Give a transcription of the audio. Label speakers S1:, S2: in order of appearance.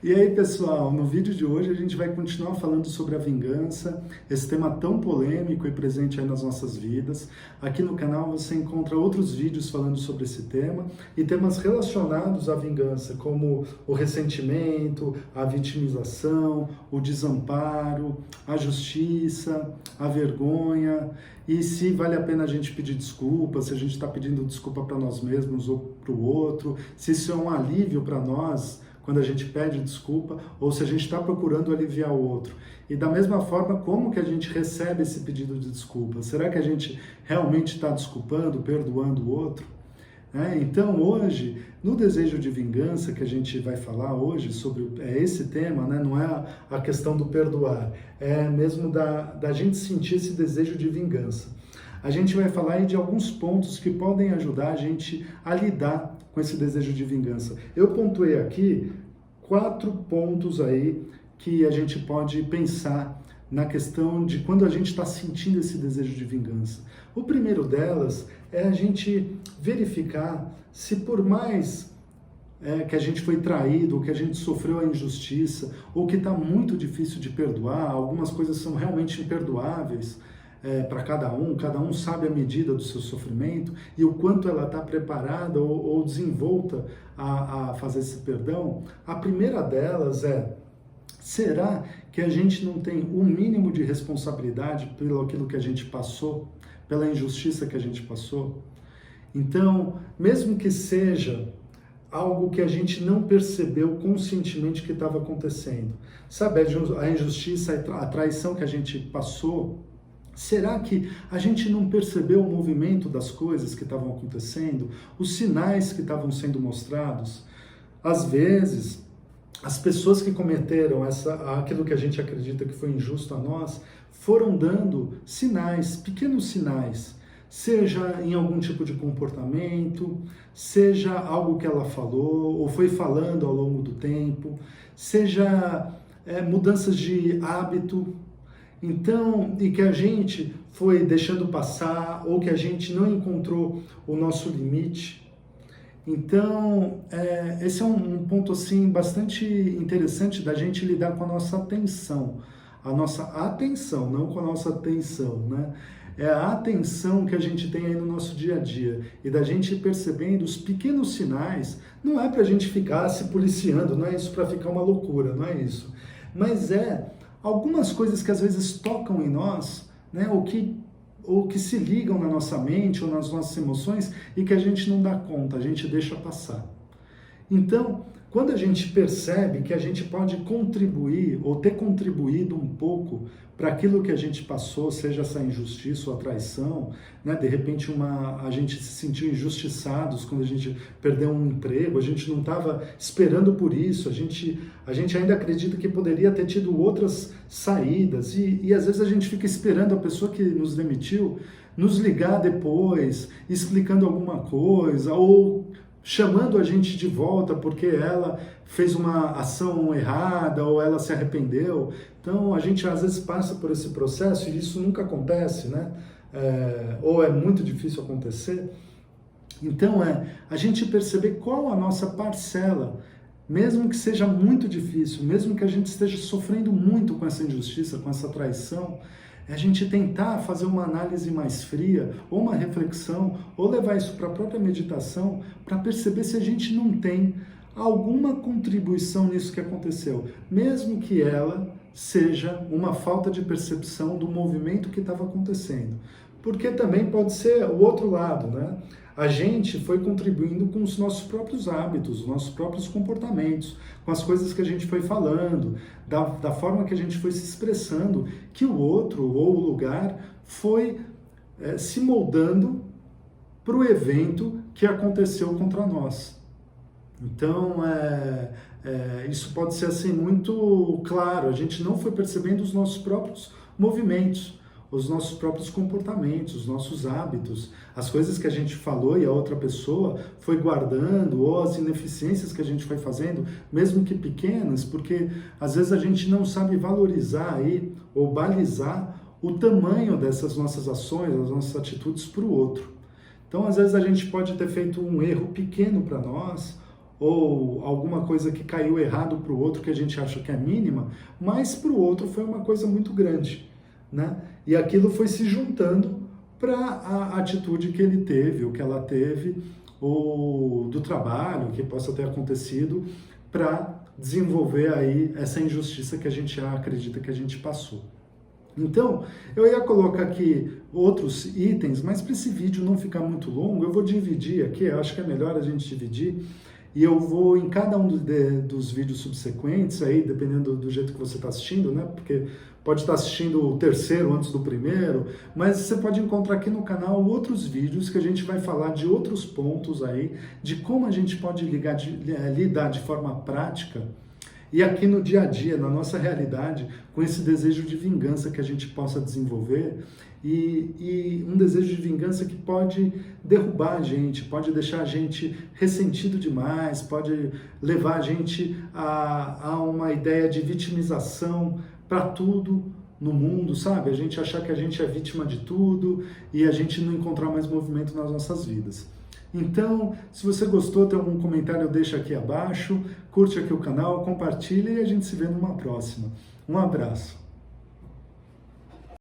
S1: E aí, pessoal, no vídeo de hoje a gente vai continuar falando sobre a vingança, esse tema tão polêmico e presente aí nas nossas vidas. Aqui no canal você encontra outros vídeos falando sobre esse tema e temas relacionados à vingança, como o ressentimento, a vitimização, o desamparo, a justiça, a vergonha, e se vale a pena a gente pedir desculpa, se a gente está pedindo desculpa para nós mesmos ou para o outro, se isso é um alívio para nós, quando a gente pede desculpa, ou se a gente está procurando aliviar o outro. E da mesma forma, como que a gente recebe esse pedido de desculpa? Será que a gente realmente está desculpando, perdoando o outro? Então hoje, no desejo de vingança que a gente vai falar hoje sobre esse tema, né? Não é a questão do perdoar, é mesmo da gente sentir esse desejo de vingança. A gente vai falar aí de alguns pontos que podem ajudar a gente a lidar com esse desejo de vingança. Eu pontuei aqui 4 pontos aí que a gente pode pensar na questão de quando a gente está sentindo esse desejo de vingança. O primeiro delas é a gente verificar se por mais que a gente foi traído, ou que a gente sofreu a injustiça, ou que está muito difícil de perdoar, algumas coisas são realmente imperdoáveis, para cada um sabe a medida do seu sofrimento e o quanto ela está preparada ou desenvolta a fazer esse perdão. A primeira delas é: será que a gente não tem o mínimo de responsabilidade pelo aquilo que a gente passou, pela injustiça que a gente passou? Então, mesmo que seja algo que a gente não percebeu conscientemente que estava acontecendo, sabe, a injustiça, a traição que a gente passou, será que a gente não percebeu o movimento das coisas que estavam acontecendo, os sinais que estavam sendo mostrados? Às vezes, as pessoas que cometeram aquilo que a gente acredita que foi injusto a nós, foram dando sinais, pequenos sinais, seja em algum tipo de comportamento, seja algo que ela falou, ou foi falando ao longo do tempo, seja mudanças de hábito. Então, e que a gente foi deixando passar, ou que a gente não encontrou o nosso limite. Então, esse é um ponto assim bastante interessante da gente lidar com a nossa atenção, não com a nossa atenção, né? É a atenção que a gente tem aí no nosso dia a dia, e da gente percebendo os pequenos sinais. Não é para a gente ficar se policiando, não é isso para ficar uma loucura, não é isso. Mas algumas coisas que às vezes tocam em nós, né, ou que se ligam na nossa mente ou nas nossas emoções e que a gente não dá conta, a gente deixa passar. Então, quando a gente percebe que a gente pode contribuir ou ter contribuído um pouco para aquilo que a gente passou, seja essa injustiça ou a traição, né? De repente a gente se sentiu injustiçados quando a gente perdeu um emprego, a gente não estava esperando por isso, a gente ainda acredita que poderia ter tido outras saídas e às vezes a gente fica esperando a pessoa que nos demitiu nos ligar depois, explicando alguma coisa ou chamando a gente de volta porque ela fez uma ação errada ou ela se arrependeu. Então a gente às vezes passa por esse processo e isso nunca acontece, né? Ou é muito difícil acontecer. Então a gente perceber qual a nossa parcela, mesmo que seja muito difícil, mesmo que a gente esteja sofrendo muito com essa injustiça, com essa traição, a gente tentar fazer uma análise mais fria, ou uma reflexão, ou levar isso para a própria meditação, para perceber se a gente não tem alguma contribuição nisso que aconteceu, mesmo que ela seja uma falta de percepção do movimento que estava acontecendo. Porque também pode ser o outro lado, né? A gente foi contribuindo com os nossos próprios hábitos, os nossos próprios comportamentos, com as coisas que a gente foi falando, da forma que a gente foi se expressando, que o outro ou o lugar foi se moldando para o evento que aconteceu contra nós. Então, isso pode ser assim muito claro, a gente não foi percebendo os nossos próprios movimentos, os nossos próprios comportamentos, os nossos hábitos, as coisas que a gente falou e a outra pessoa foi guardando, ou as ineficiências que a gente foi fazendo, mesmo que pequenas, porque às vezes a gente não sabe valorizar aí, ou balizar o tamanho dessas nossas ações, das nossas atitudes para o outro. Então, às vezes a gente pode ter feito um erro pequeno para nós, ou alguma coisa que caiu errado para o outro que a gente acha que é mínima, mas para o outro foi uma coisa muito grande, né? E aquilo foi se juntando para a atitude que ele teve, ou que ela teve, ou do trabalho que possa ter acontecido, para desenvolver aí essa injustiça que a gente acredita que a gente passou. Então, eu ia colocar aqui outros itens, mas para esse vídeo não ficar muito longo, eu vou dividir aqui, eu acho que é melhor a gente dividir, e eu vou em cada um dos vídeos subsequentes, aí, dependendo do jeito que você está assistindo, né? Porque pode estar assistindo o terceiro antes do primeiro, mas você pode encontrar aqui no canal outros vídeos que a gente vai falar de outros pontos aí, de como a gente pode lidar de forma prática e aqui no dia a dia, na nossa realidade, com esse desejo de vingança que a gente possa desenvolver e um desejo de vingança que pode derrubar a gente, pode deixar a gente ressentido demais, pode levar a gente a uma ideia de vitimização para tudo no mundo, sabe? A gente achar que a gente é vítima de tudo e a gente não encontrar mais movimento nas nossas vidas. Então, se você gostou, tem algum comentário, deixa aqui abaixo, curte aqui o canal, compartilha e a gente se vê numa próxima. Um abraço!